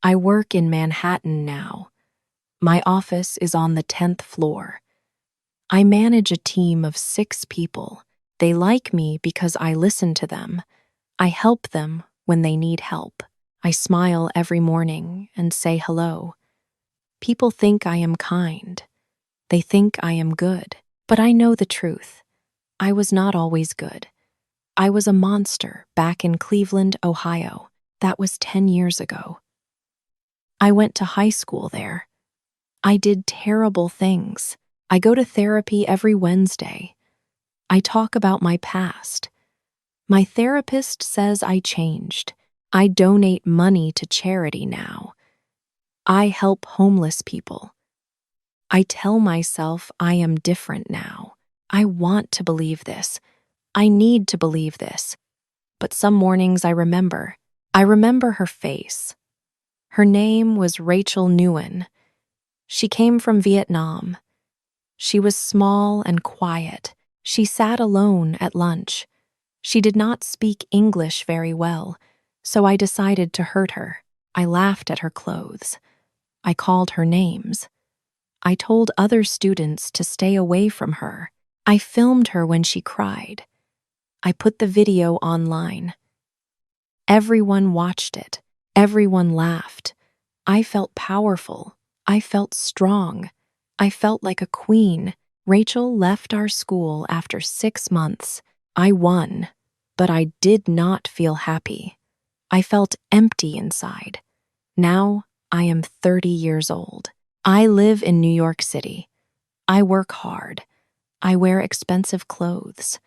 I work in Manhattan now. My office is on the 10th floor. I manage a team of 6 people. They like me because I listen to them. I help them when they need help. I smile every morning and say hello. People think I am kind. They think I am good. But I know the truth. I was not always good. I was a monster back in Cleveland, Ohio. That was 10 years ago. I went to high school there. I did terrible things. I go to therapy every Wednesday. I talk about my past. My therapist says I changed. I donate money to charity now. I help homeless people. I tell myself I am different now. I want to believe this. I need to believe this. But some mornings I remember. I remember her face. Her name was Rachel Nguyen. She came from Vietnam. She was small and quiet. She sat alone at lunch. She did not speak English very well, so I decided to hurt her. I laughed at her clothes. I called her names. I told other students to stay away from her. I filmed her when she cried. I put the video online. Everyone watched it. Everyone laughed. I felt powerful. I felt strong. I felt like a queen. Rachel left our school after 6 months. I won, but I did not feel happy. I felt empty inside. Now I am 30 years old. I live in New York City. I work hard. I wear expensive clothes.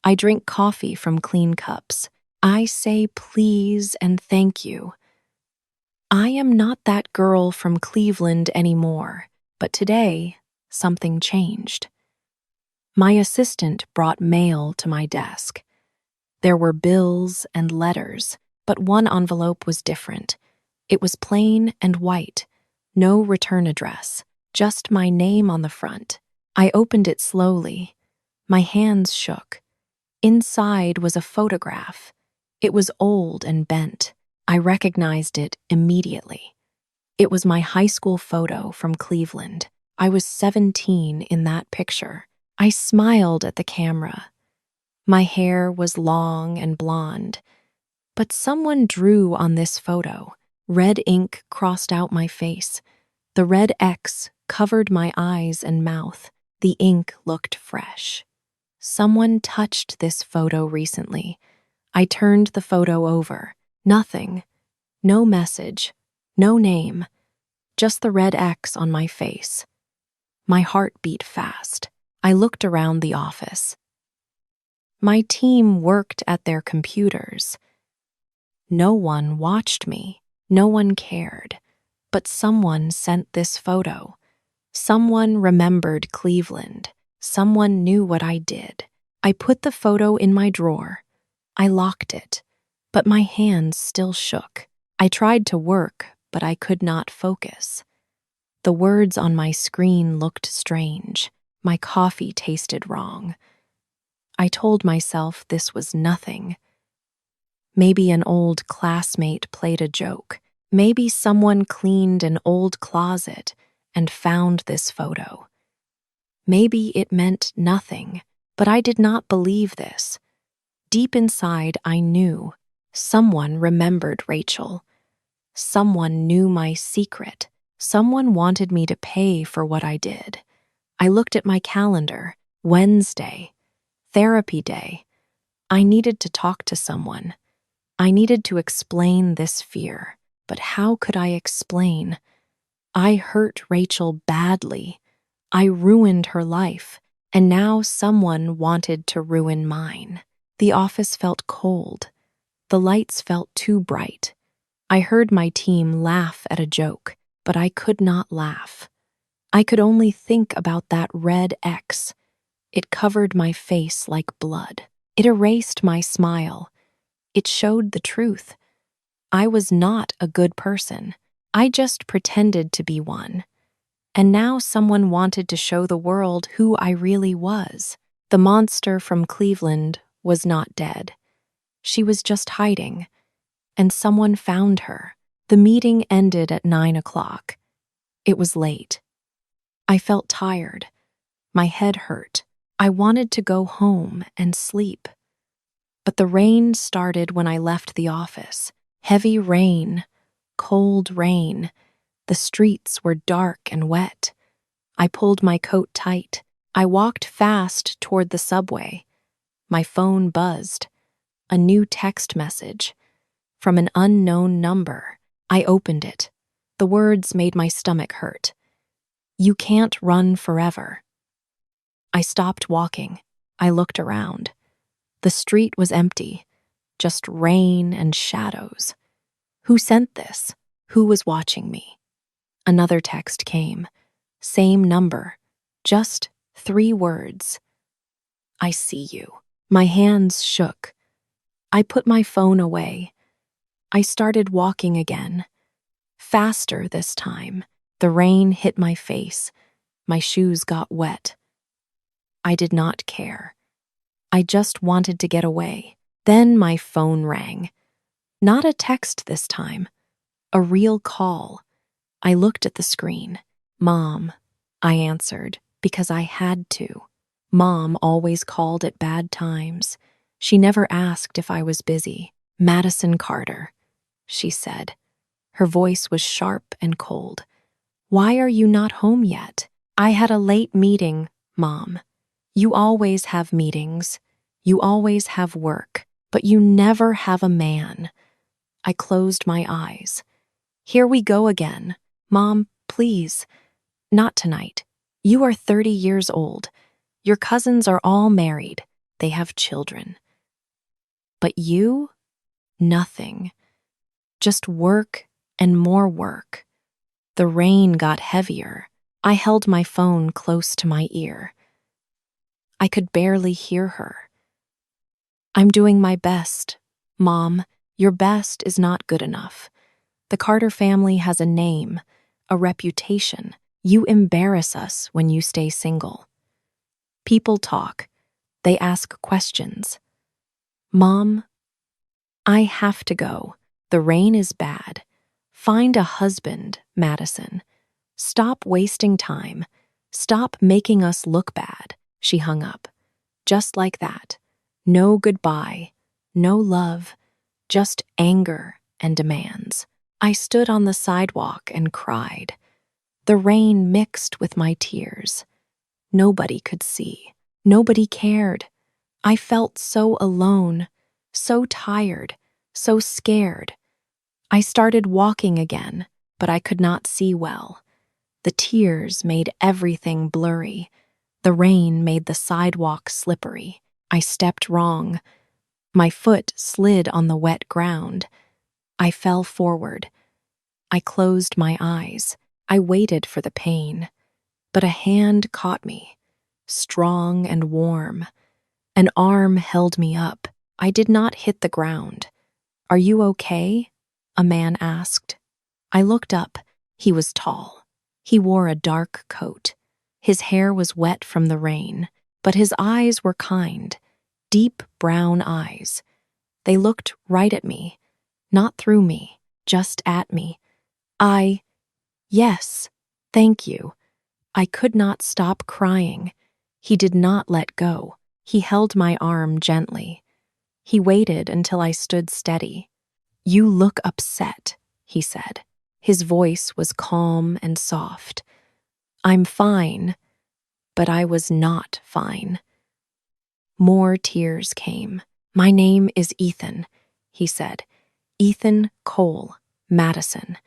I drink coffee from clean cups. I say please and thank you. I am not that girl from Cleveland anymore, but today, something changed. My assistant brought mail to my desk. There were bills and letters, but one envelope was different. It was plain and white, no return address, just my name on the front. I opened it slowly. My hands shook. Inside was a photograph. It was old and bent. I recognized it immediately. It was my high school photo from Cleveland. I was 17 in that picture. I smiled at the camera. My hair was long and blonde, but someone drew on this photo. Red ink crossed out my face. The red X covered my eyes and mouth. The ink looked fresh. Someone touched this photo recently. I turned the photo over. Nothing. No message. No name. Just the red X on my face. My heart beat fast. I looked around the office. My team worked at their computers. No one watched me. No one cared. But someone sent this photo. Someone remembered Cleveland. Someone knew what I did. I put the photo in my drawer. I locked it, but my hands still shook. I tried to work, but I could not focus. The words on my screen looked strange. My coffee tasted wrong. I told myself this was nothing. Maybe an old classmate played a joke. Maybe someone cleaned an old closet and found this photo. Maybe it meant nothing, but I did not believe this. Deep inside, I knew someone remembered Rachel. Someone knew my secret. Someone wanted me to pay for what I did. I looked at my calendar. Wednesday. Therapy day. I needed to talk to someone. I needed to explain this fear. But how could I explain? I hurt Rachel badly. I ruined her life, and now someone wanted to ruin mine. The office felt cold. The lights felt too bright. I heard my team laugh at a joke, but I could not laugh. I could only think about that red X. It covered my face like blood. It erased my smile. It showed the truth. I was not a good person. I just pretended to be one. And now someone wanted to show the world who I really was. The monster from Cleveland was not dead. She was just hiding, and someone found her. The meeting ended at 9 o'clock. It was late. I felt tired. My head hurt. I wanted to go home and sleep. But the rain started when I left the office. Heavy rain, cold rain. The streets were dark and wet. I pulled my coat tight. I walked fast toward the subway. My phone buzzed. A new text message from an unknown number. I opened it. The words made my stomach hurt. "You can't run forever." I stopped walking. I looked around. The street was empty, just rain and shadows. Who sent this? Who was watching me? Another text came. Same number. Just 3 words. "I see you." My hands shook. I put my phone away. I started walking again. Faster this time. The rain hit my face. My shoes got wet. I did not care. I just wanted to get away. Then my phone rang. Not a text this time. A real call. I looked at the screen. "Mom," I answered, because I had to. Mom always called at bad times. She never asked if I was busy. "Madison Carter," she said. Her voice was sharp and cold. "Why are you not home yet?" "I had a late meeting, Mom." "You always have meetings. You always have work, but you never have a man." I closed my eyes. "Here we go again. Mom, please. Not tonight. You are 30 years old. Your cousins are all married. They have children. But you? Nothing. Just work and more work." The rain got heavier. I held my phone close to my ear. I could barely hear her. "I'm doing my best. Mom, your best is not good enough. The Carter family has a name, a reputation. You embarrass us when you stay single. People talk. They ask questions. Mom, I have to go. The rain is bad. Find a husband, Madison. Stop wasting time. Stop making us look bad." She hung up. Just like that. No goodbye, no love, just anger and demands. I stood on the sidewalk and cried. The rain mixed with my tears. Nobody could see. Nobody cared. I felt so alone, so tired, so scared. I started walking again, but I could not see well. The tears made everything blurry. The rain made the sidewalk slippery. I stepped wrong. My foot slid on the wet ground. I fell forward. I closed my eyes. I waited for the pain. But a hand caught me, strong and warm. An arm held me up. I did not hit the ground. "Are you okay?" a man asked. I looked up. He was tall. He wore a dark coat. His hair was wet from the rain, but his eyes were kind, deep brown eyes. They looked right at me, not through me, just at me. Yes, thank you." I could not stop crying. He did not let go. He held my arm gently. He waited until I stood steady. "You look upset," he said. His voice was calm and soft. "I'm fine," but I was not fine. More tears came. "My name is Ethan," he said. "Ethan Cole, Madison.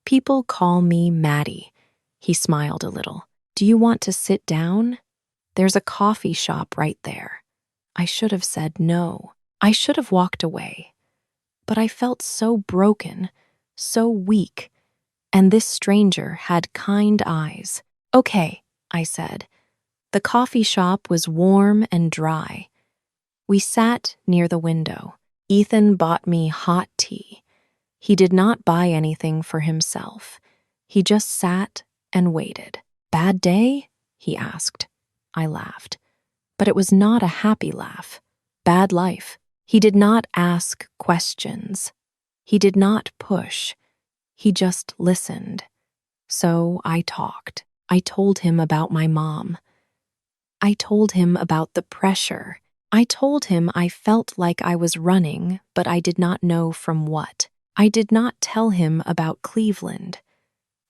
People call me Maddie." He smiled a little. "Do you want to sit down? There's a coffee shop right there." I should have said no. I should have walked away. But I felt so broken, so weak, and this stranger had kind eyes. "Okay," I said. The coffee shop was warm and dry. We sat near the window. Ethan bought me hot tea. He did not buy anything for himself. He just sat and waited. "Bad day?" he asked. I laughed. But it was not a happy laugh. Bad life. He did not ask questions. He did not push. He just listened. So I talked. I told him about my mom. I told him about the pressure. I told him I felt like I was running, but I did not know from what. I did not tell him about Cleveland.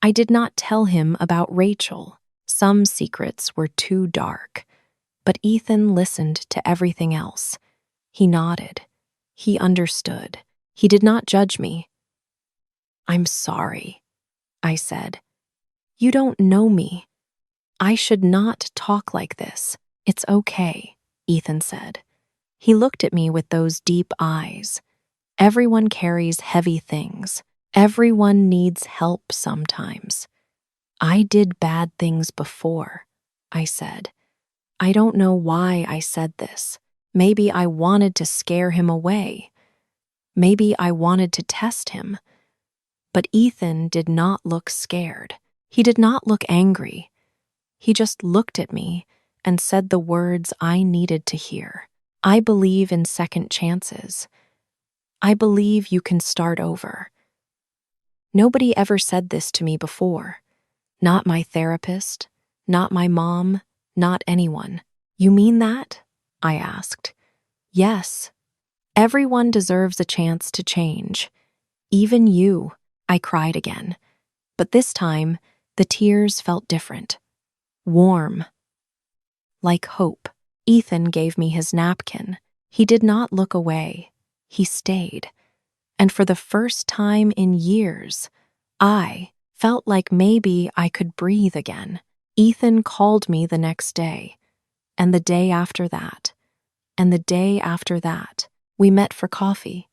I did not tell him about Rachel. Some secrets were too dark. But Ethan listened to everything else. He nodded. He understood. He did not judge me. "I'm sorry," I said. "You don't know me. I should not talk like this. It's okay," Ethan said. He looked at me with those deep eyes. Everyone carries heavy things. Everyone needs help sometimes. "I did bad things before," I said. I don't know why I said this. Maybe I wanted to scare him away. Maybe I wanted to test him. But Ethan did not look scared. He did not look angry. He just looked at me and said the words I needed to hear. "I believe in second chances. I believe you can start over." Nobody ever said this to me before. Not my therapist, not my mom, not anyone. "You mean that?" I asked. "Yes. Everyone deserves a chance to change. Even you," I cried again. But this time, the tears felt different. Warm. Like hope. Ethan gave me his napkin. He did not look away. He stayed. And for the first time in years, I felt like maybe I could breathe again. Ethan called me the next day, and the day after that, and the day after that. We met for coffee.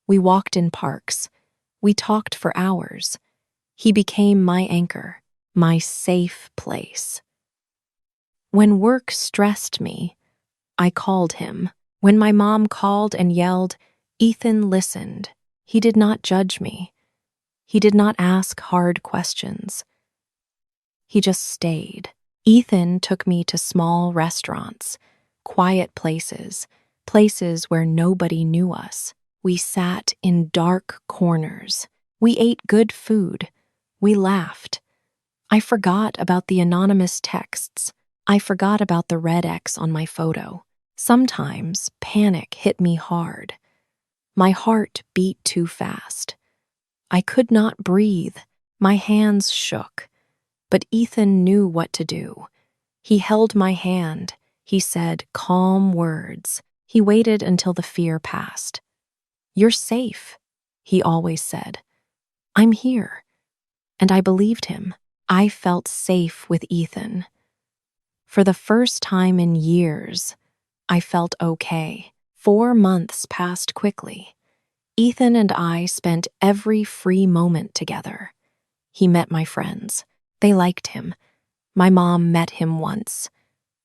We walked in parks. We talked for hours. He became my anchor, my safe place. When work stressed me, I called him. When my mom called and yelled, Ethan listened. He did not judge me. He did not ask hard questions. He just stayed. Ethan took me to small restaurants, quiet places, places where nobody knew us. We sat in dark corners. We ate good food. We laughed. I forgot about the anonymous texts. I forgot about the red X on my photo. Sometimes panic hit me hard. My heart beat too fast. I could not breathe. My hands shook. But Ethan knew what to do. He held my hand. He said calm words. He waited until the fear passed. "You're safe," he always said. "I'm here." And I believed him. I felt safe with Ethan. For the first time in years, I felt okay. 4 months passed quickly. Ethan and I spent every free moment together. He met my friends. They liked him. My mom met him once.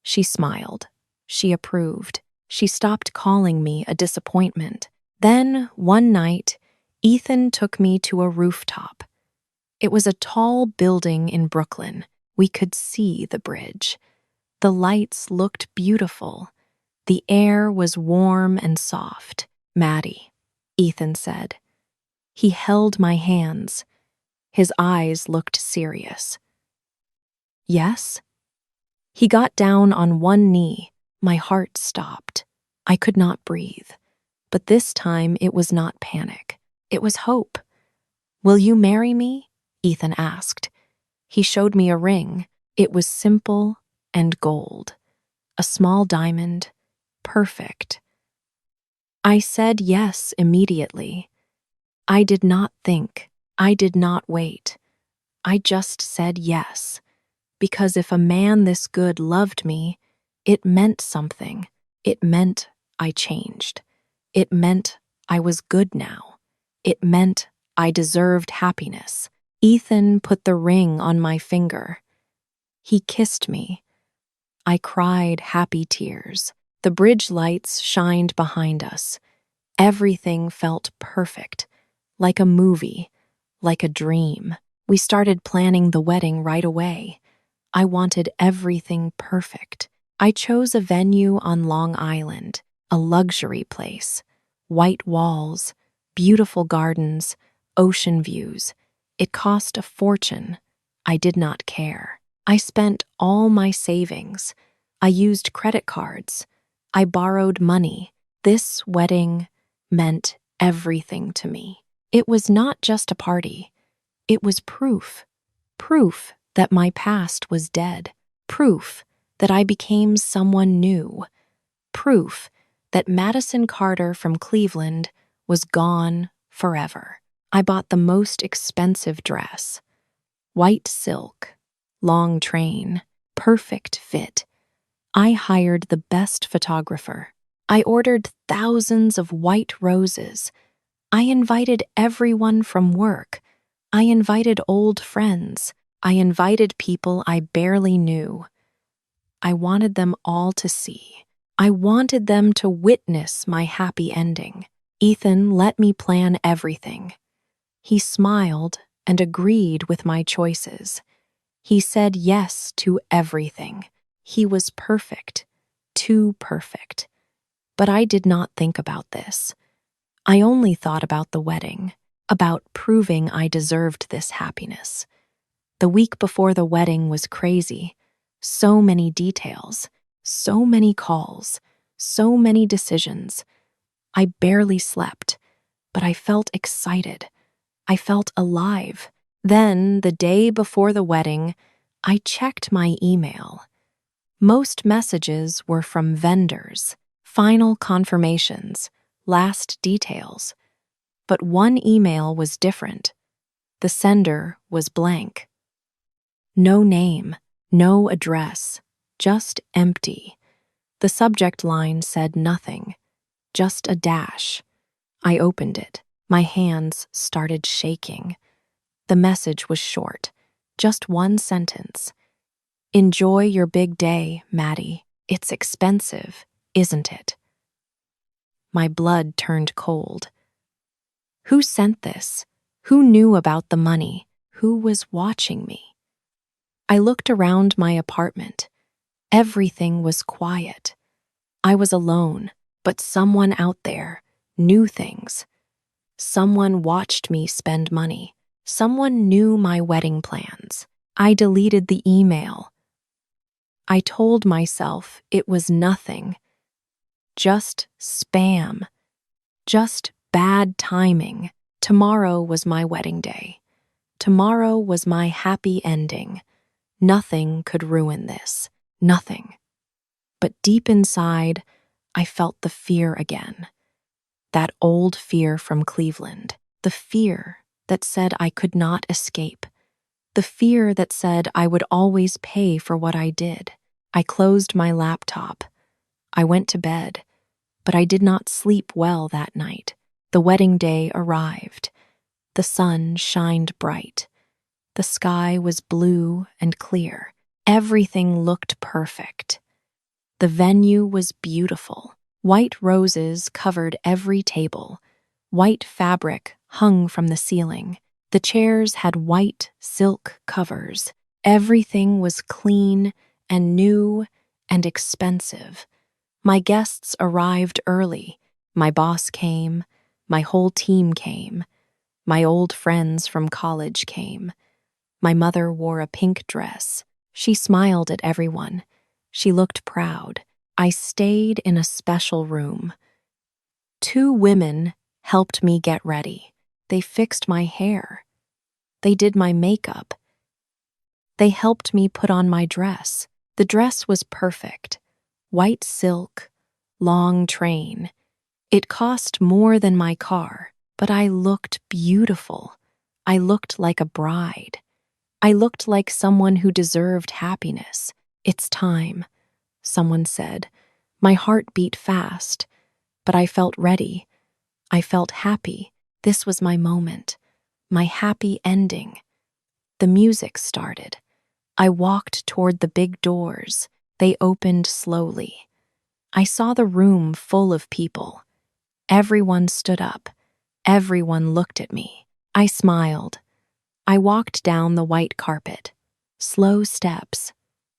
She smiled. She approved. She stopped calling me a disappointment. Then, one night, Ethan took me to a rooftop. It was a tall building in Brooklyn. We could see the bridge. The lights looked beautiful. The air was warm and soft. "Maddie," Ethan said. He held my hands. His eyes looked serious. "Yes?" He got down on one knee. My heart stopped. I could not breathe. But this time it was not panic. It was hope. "Will you marry me?" Ethan asked. He showed me a ring. It was simple and gold. A small diamond. Perfect. I said yes immediately. I did not think. I did not wait. I just said yes. Because if a man this good loved me, it meant something. It meant I changed. It meant I was good now. It meant I deserved happiness. Ethan put the ring on my finger. He kissed me. I cried happy tears. The bridge lights shined behind us. Everything felt perfect, like a movie, like a dream. We started planning the wedding right away. I wanted everything perfect. I chose a venue on Long Island, a luxury place. White walls, beautiful gardens, ocean views. It cost a fortune. I did not care. I spent all my savings. I used credit cards. I borrowed money. This wedding meant everything to me. It was not just a party. It was proof. Proof that my past was dead. Proof that I became someone new. Proof that Madison Carter from Cleveland was gone forever. I bought the most expensive dress. White silk, long train, perfect fit. I hired the best photographer. I ordered thousands of white roses. I invited everyone from work. I invited old friends. I invited people I barely knew. I wanted them all to see. I wanted them to witness my happy ending. Ethan let me plan everything. He smiled and agreed with my choices. He said yes to everything. He was perfect, too perfect. But I did not think about this. I only thought about the wedding, about proving I deserved this happiness. The week before the wedding was crazy. So many details, so many calls, so many decisions. I barely slept, but I felt excited. I felt alive. Then, the day before the wedding, I checked my email. Most messages were from vendors, final confirmations, last details. But one email was different. The sender was blank. No name, no address, just empty. The subject line said nothing, just a dash. I opened it. My hands started shaking. The message was short, just one sentence. Enjoy your big day, Maddie. It's expensive, isn't it? My blood turned cold. Who sent this? Who knew about the money? Who was watching me? I looked around my apartment. Everything was quiet. I was alone, but someone out there knew things. Someone watched me spend money. Someone knew my wedding plans. I deleted the email. I told myself it was nothing. Just spam. Just bad timing. Tomorrow was my wedding day. Tomorrow was my happy ending. Nothing could ruin this. Nothing. But deep inside, I felt the fear again. That old fear from Cleveland. The fear that said I could not escape. The fear that said I would always pay for what I did. I closed my laptop. I went to bed, but I did not sleep well that night. The wedding day arrived. The sun shined bright. The sky was blue and clear. Everything looked perfect. The venue was beautiful. White roses covered every table. White fabric hung from the ceiling. The chairs had white silk covers. Everything was clean and new and expensive. My guests arrived early. My boss came. My whole team came. My old friends from college came. My mother wore a pink dress. She smiled at everyone. She looked proud. I stayed in a special room. 2 women helped me get ready. They fixed my hair. They did my makeup. They helped me put on my dress. The dress was perfect. White silk, long train. It cost more than my car, but I looked beautiful. I looked like a bride. I looked like someone who deserved happiness. It's time, someone said. My heart beat fast, but I felt ready. I felt happy. This was my moment, my happy ending. The music started. I walked toward the big doors. They opened slowly. I saw the room full of people. Everyone stood up. Everyone looked at me. I smiled. I walked down the white carpet. Slow steps.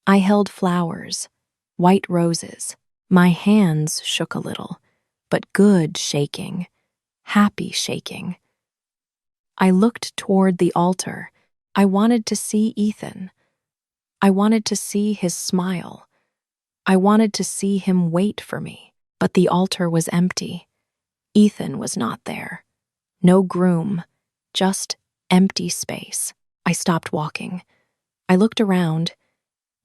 I held flowers, white roses. My hands shook a little, but good shaking, happy shaking. I looked toward the altar. I wanted to see Ethan. I wanted to see his smile. I wanted to see him wait for me, but the altar was empty. Ethan was not there. No groom, just empty space. I stopped walking. I looked around.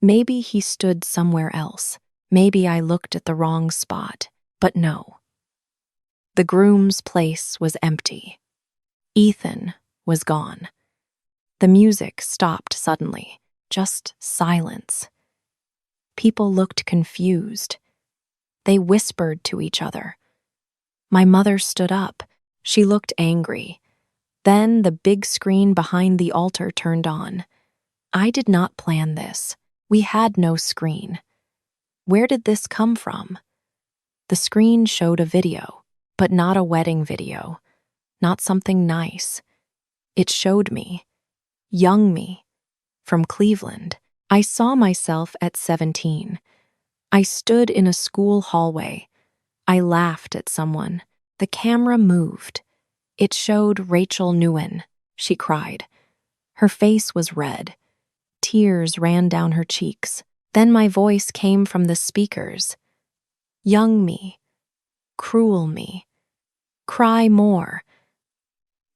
Maybe he stood somewhere else. Maybe I looked at the wrong spot. But no. The groom's place was empty. Ethan was gone. The music stopped suddenly. Just silence. People looked confused. They whispered to each other. My mother stood up. She looked angry. Then the big screen behind the altar turned on. I did not plan this. We had no screen. Where did this come from? The screen showed a video, but not a wedding video, not something nice. It showed me, young me, from Cleveland. I saw myself at 17. I stood in a school hallway. I laughed at someone. The camera moved. It showed Rachel Nguyen. She cried. Her face was red. Tears ran down her cheeks. Then my voice came from the speakers. Young me, cruel me, cry more.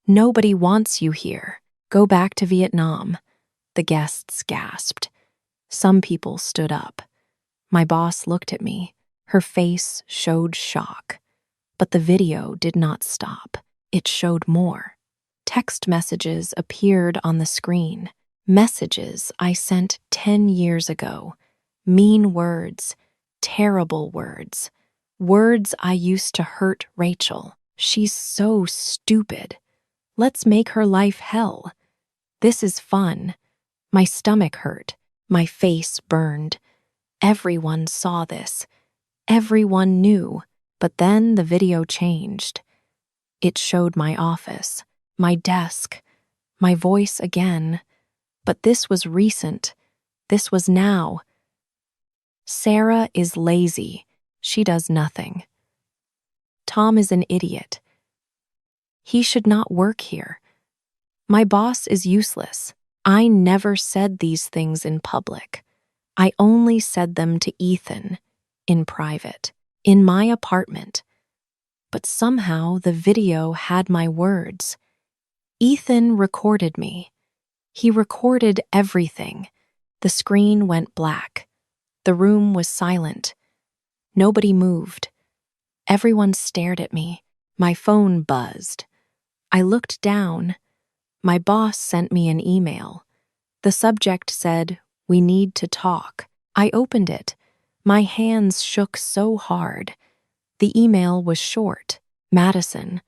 Nobody wants you here. Go back to Vietnam. The guests gasped. Some people stood up. My boss looked at me. Her face showed shock. But the video did not stop. It showed more. Text messages appeared on the screen. Messages I sent 10 years ago. Mean words, terrible words. Words I used to hurt Rachel. She's so stupid. Let's make her life hell. This is fun. My stomach hurt. My face burned. Everyone saw this. Everyone knew. But then the video changed. It showed my office, my desk, my voice again. But this was recent. This was now. Sarah is lazy. She does nothing. Tom is an idiot. He should not work here. My boss is useless. I never said these things in public. I only said them to Ethan, in private, in my apartment. But somehow the video had my words. Ethan recorded me. He recorded everything. The screen went black. The room was silent. Nobody moved. Everyone stared at me. My phone buzzed. I looked down. My boss sent me an email. The subject said, "We need to talk." I opened it. My hands shook so hard. The email was short. Madison,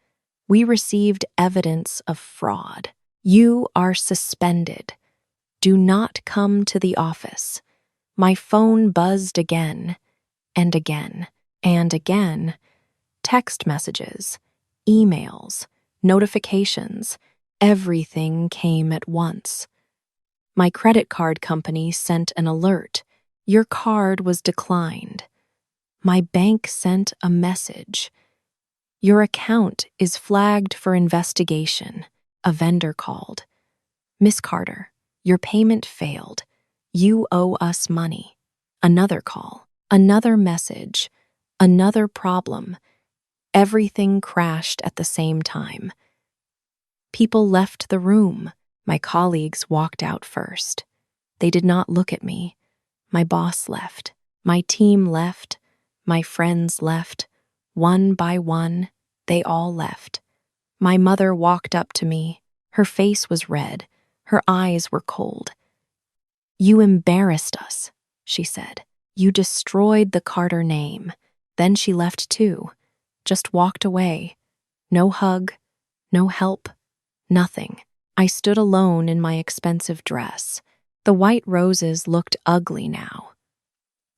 we received evidence of fraud. You are suspended. Do not come to the office. My phone buzzed again, and again, and again. Text messages, emails, notifications, everything came at once. My credit card company sent an alert. Your card was declined. My bank sent a message. Your account is flagged for investigation. A vendor called. Miss Carter, your payment failed. You owe us money. Another call, another message, another problem. Everything crashed at the same time. People left the room. My colleagues walked out first. They did not look at me. My boss left. My team left. My friends left. One by one, they all left. My mother walked up to me. Her face was red. Her eyes were cold. You embarrassed us, she said. You destroyed the Carter name. Then she left too. Just walked away. No hug, no help, nothing. I stood alone in my expensive dress. The white roses looked ugly now.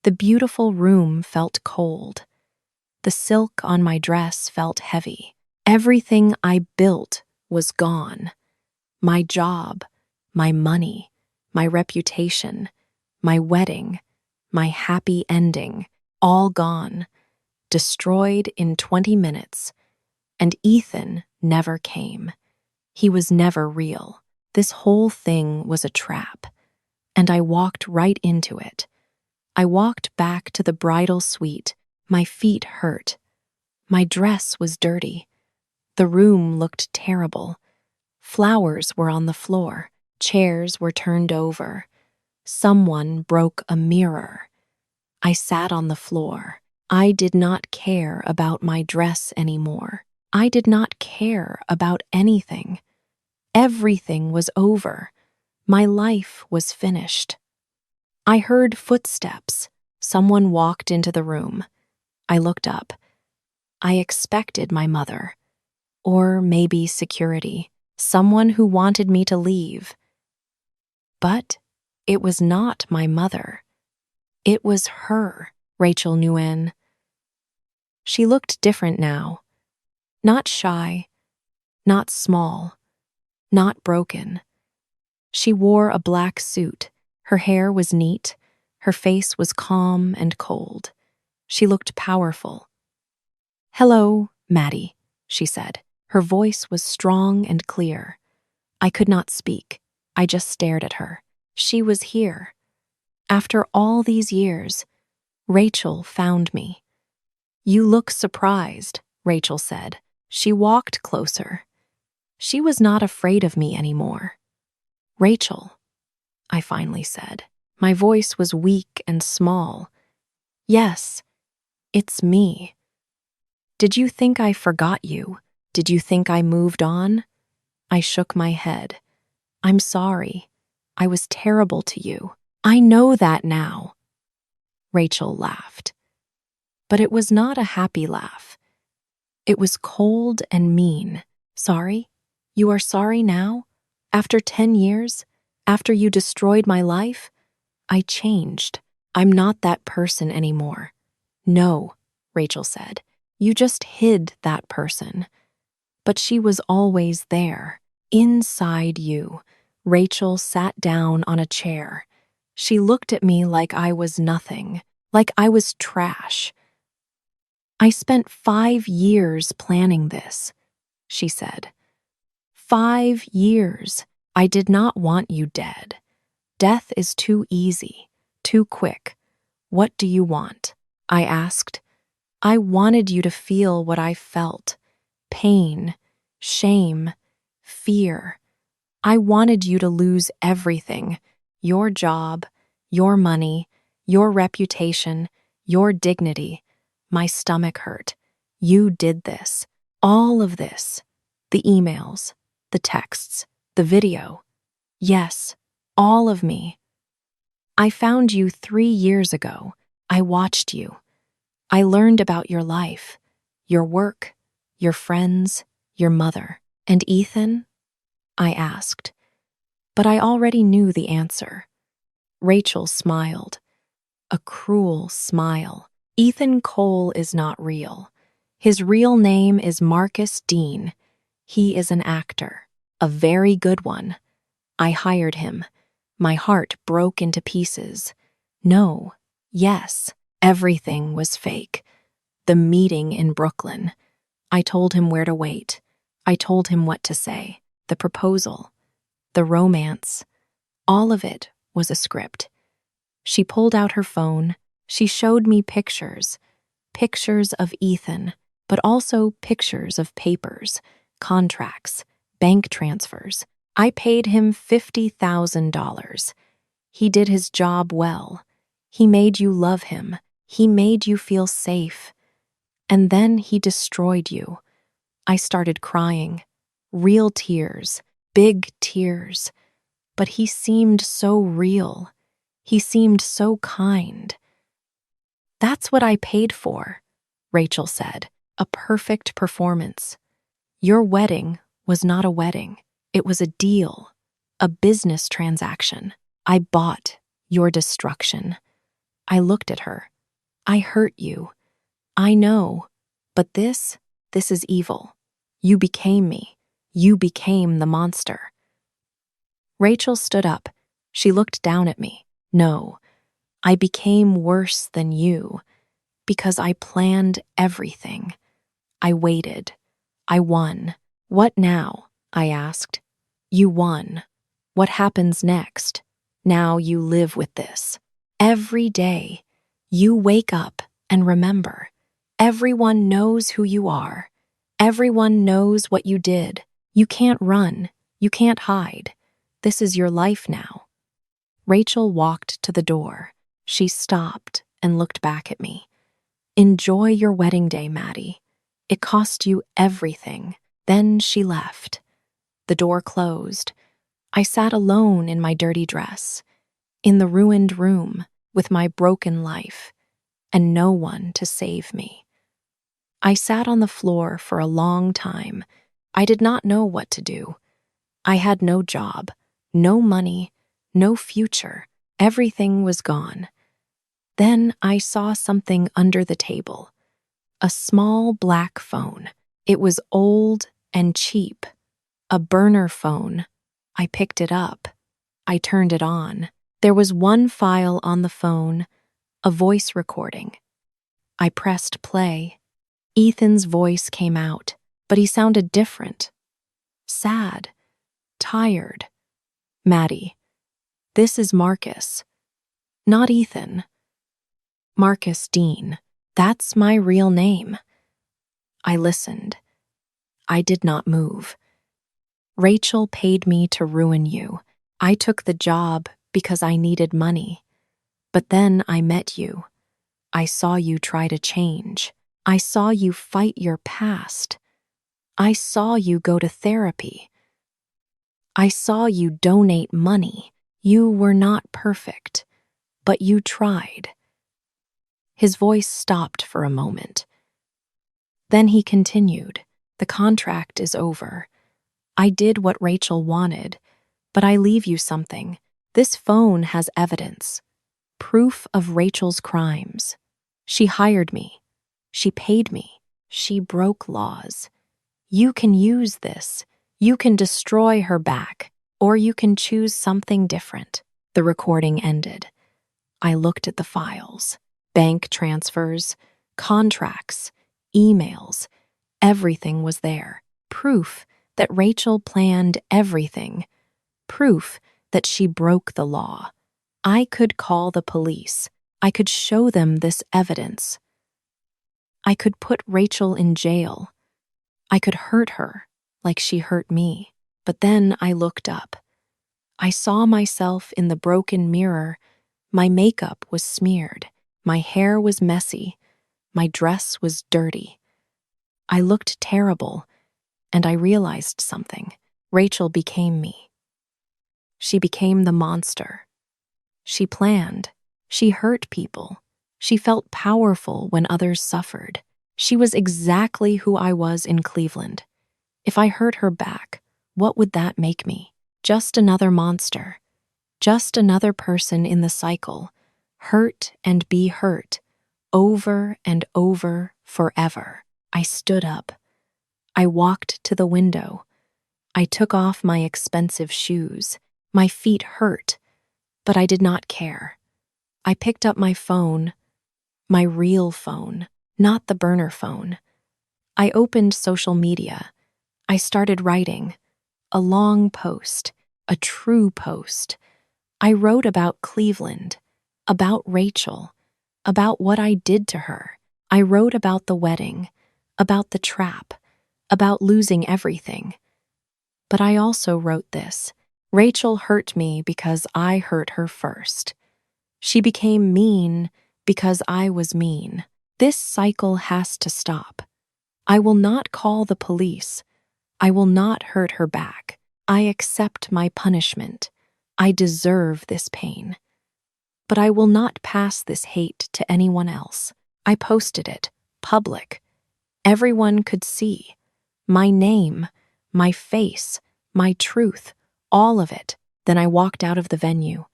The beautiful room felt cold. The silk on my dress felt heavy. Everything I built was gone. My job, my money, my reputation, my wedding, my happy ending, all gone, destroyed in 20 minutes. And Ethan never came. He was never real. This whole thing was a trap. And I walked right into it. I walked back to the bridal suite. My feet hurt. My dress was dirty. The room looked terrible. Flowers were on the floor. Chairs were turned over. Someone broke a mirror. I sat on the floor. I did not care about my dress anymore. I did not care about anything. Everything was over. My life was finished. I heard footsteps. Someone walked into the room. I looked up. I expected my mother. Or maybe security. Someone who wanted me to leave. But it was not my mother. It was her, Rachel Nguyen. She looked different now. Not shy, not small, not broken. She wore a black suit. Her hair was neat. Her face was calm and cold. She looked powerful. "Hello, Maddie," she said. Her voice was strong and clear. I could not speak. I just stared at her. She was here. After all these years, Rachel found me. "You look surprised," Rachel said. She walked closer. She was not afraid of me anymore. "Rachel," I finally said. My voice was weak and small. "Yes, it's me. Did you think I forgot you? Did you think I moved on?" I shook my head. "I'm sorry. I was terrible to you. I know that now." Rachel laughed. But it was not a happy laugh. It was cold and mean. "Sorry? You are sorry now? After 10 years? After you destroyed my life? I changed. I'm not that person anymore." "No," Rachel said. "You just hid that person." But she was always there, inside you. Rachel sat down on a chair. She looked at me like I was nothing, like I was trash. "I spent 5 years planning this," she said. 5 years. I did not want you dead. Death is too easy, too quick. What do you want?" I asked. "I wanted you to feel what I felt. Pain, shame, fear. I wanted you to lose everything. Your job, your money, your reputation, your dignity. My stomach hurt. You did this. All of this. The emails, the texts, the video. Yes, all of me. I found you 3 years ago. I watched you. I learned about your life, your work, your friends, your mother. And Ethan?" I asked. But I already knew the answer. Rachel smiled. A cruel smile. "Ethan Cole is not real. His real name is Marcus Dean. He is an actor, a very good one. I hired him. My heart broke into pieces. No, yes, everything was fake. The meeting in Brooklyn. I told him where to wait. I told him what to say. The proposal. The romance. All of it was a script." She pulled out her phone. She showed me pictures. Pictures of Ethan, but also pictures of papers, contracts, bank transfers. I paid him $50,000. He did his job well. He made you love him. He made you feel safe. And then he destroyed you. I started crying. Real tears, big tears. But he seemed so real. He seemed so kind. "That's what I paid for," Rachel said. "A perfect performance. Your wedding was not a wedding. It was a deal, a business transaction. I bought your destruction." I looked at her. "I hurt you. I know. But this is evil. You became me. You became the monster." Rachel stood up. She looked down at me. "No, I became worse than you because I planned everything. I waited. I won. What now?" I asked. You won. What happens next? Now you live with this. Every day, you wake up and remember. Everyone knows who you are. Everyone knows what you did. You can't run. You can't hide. This is your life now. Rachel walked to the door. She stopped and looked back at me. Enjoy your wedding day, Maddie. It cost you everything. Then she left. The door closed. I sat alone in my dirty dress, in the ruined room with my broken life, and no one to save me. I sat on the floor for a long time. I did not know what to do. I had no job, no money, no future. Everything was gone. Then I saw something under the table. A small black phone. It was old and cheap. A burner phone. I picked it up. I turned it on. There was one file on the phone, a voice recording. I pressed play. Ethan's voice came out, but he sounded different. Sad. Tired. Maddie, this is Marcus. Not Ethan. Marcus Dean. That's my real name. I listened. I did not move. Rachel paid me to ruin you. I took the job because I needed money. But then I met you. I saw you try to change. I saw you fight your past. I saw you go to therapy. I saw you donate money. You were not perfect, but you tried. His voice stopped for a moment. Then he continued, the contract is over. I did what Rachel wanted, but I leave you something. This phone has evidence. Proof of Rachel's crimes. She hired me. She paid me. She broke laws. You can use this. You can destroy her back, or you can choose something different. The recording ended. I looked at the files. Bank transfers, contracts, emails. Everything was there. Proof that Rachel planned everything. Proof that she broke the law. I could call the police. I could show them this evidence. I could put Rachel in jail. I could hurt her like she hurt me. But then I looked up. I saw myself in the broken mirror. My makeup was smeared. My hair was messy. My dress was dirty. I looked terrible, and I realized something. Rachel became me. She became the monster. She planned. She hurt people. She felt powerful when others suffered. She was exactly who I was in Cleveland. If I hurt her back, what would that make me? Just another monster. Just another person in the cycle. Hurt and be hurt. Over and over, forever. I stood up. I walked to the window. I took off my expensive shoes. My feet hurt, but I did not care. I picked up my phone, my real phone, not the burner phone. I opened social media. I started writing. A long post, a true post. I wrote about Cleveland, about Rachel, about what I did to her. I wrote about the wedding, about the trap, about losing everything. But I also wrote this. Rachel hurt me because I hurt her first. She became mean because I was mean. This cycle has to stop. I will not call the police. I will not hurt her back. I accept my punishment. I deserve this pain. But I will not pass this hate to anyone else. I posted it, public. Everyone could see. My name, my face, my truth, all of it. Then I walked out of the venue.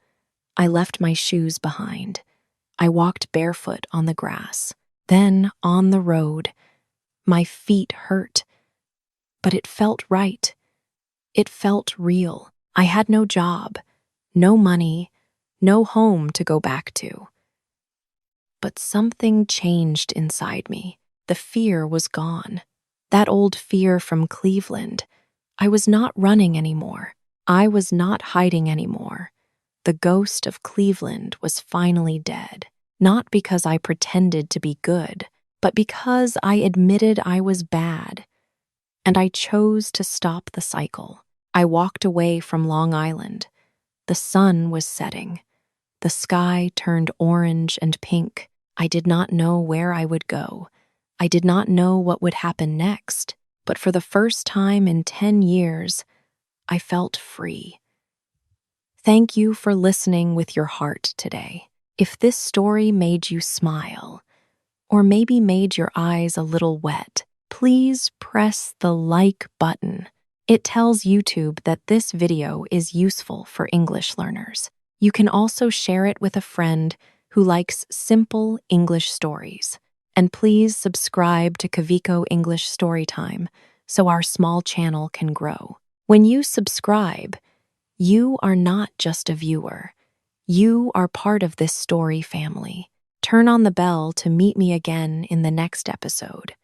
I left my shoes behind. I walked barefoot on the grass. Then on the road. My feet hurt. But it felt right. It felt real. I had no job, no money, no home to go back to. But something changed inside me. The fear was gone. That old fear from Cleveland. I was not running anymore. I was not hiding anymore. The ghost of Cleveland was finally dead, not because I pretended to be good, but because I admitted I was bad. And I chose to stop the cycle. I walked away from Long Island. The sun was setting. The sky turned orange and pink. I did not know where I would go. I did not know what would happen next. But for the first time in 10 years, I felt free. Thank you for listening with your heart today. If this story made you smile, or maybe made your eyes a little wet, please press the like button. It tells YouTube that this video is useful for English learners. You can also share it with a friend who likes simple English stories. And please subscribe to Kavico English Storytime so our small channel can grow. When you subscribe, you are not just a viewer. You are part of this story family. Turn on the bell to meet me again in the next episode.